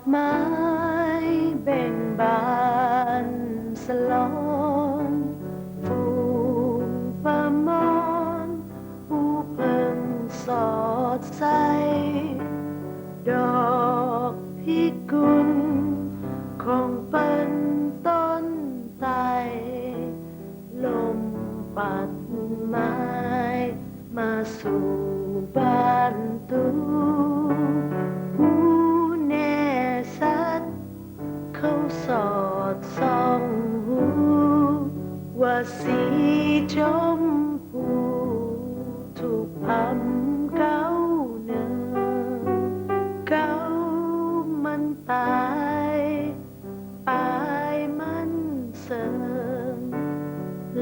ไม้เบ่งบานสลอนฝูงประมอนผู้เพิ่งสอดใสดอกพิกุลคงเป็นต้นไทรลมปัดไม้มาสู่บ้านตูผู้แน่สัตว์เขาสอดส่องหูว่าสีชมพูถูกพำเก้าหนึ่งเก้ามันตายปลายมันเสริม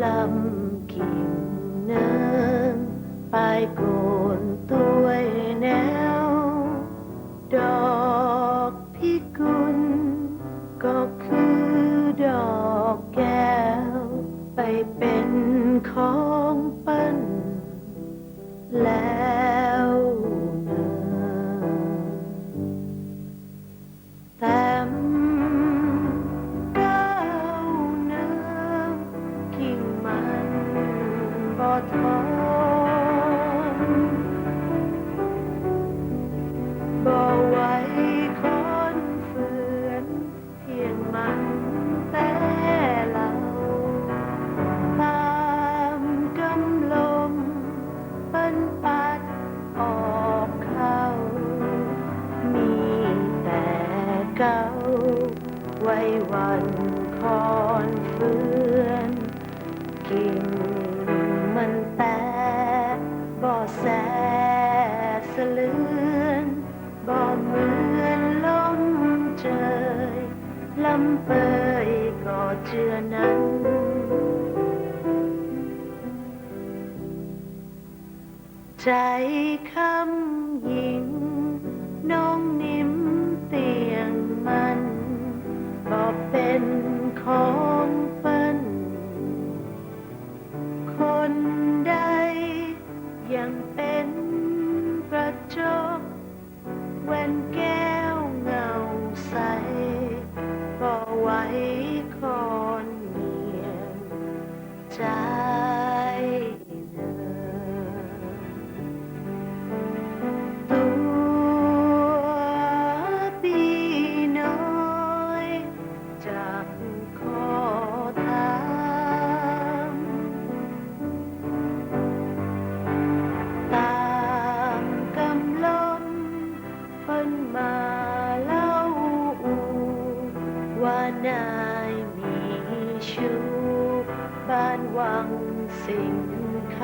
ลำกิ่งเนินปลายโกนตัวแนวดอกพิกุลก็คือดอกแก้วไปเป็นของเปิ้นแล้วเนินแต่ก้าวเนินกิ่งมันบ่ทนบ่ไหวคนฝืนเพียงมันแต่เราตามกำลมปันปัดออกเข้ามีแต่เก่าไว้วันคอนเฟือนกิ่งมันแต่บ่แสสะเลือนบ่เหมือนลมเจยลำเปยก็เจือนั้นใจคำหญิงน้องนิ่มเตียงมันก็เป็นของเปิ้นคนใดยังเป็นกระจกแว่นแก้วเงาใสก็ไว้คอนเนียนใจเดินตัวปีน้อยจากขอถามตามกำลมเพิ่นมาเล่าว่านายมีชู้บ้านวังสิงค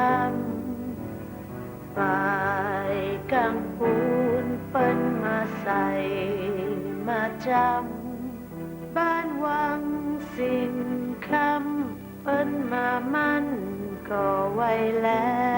ำฝ่ายกังปูนเปิ้นมาใส่มาจำบ้านวังสิงคำเปิ้นมามั่นก็ไว้แล้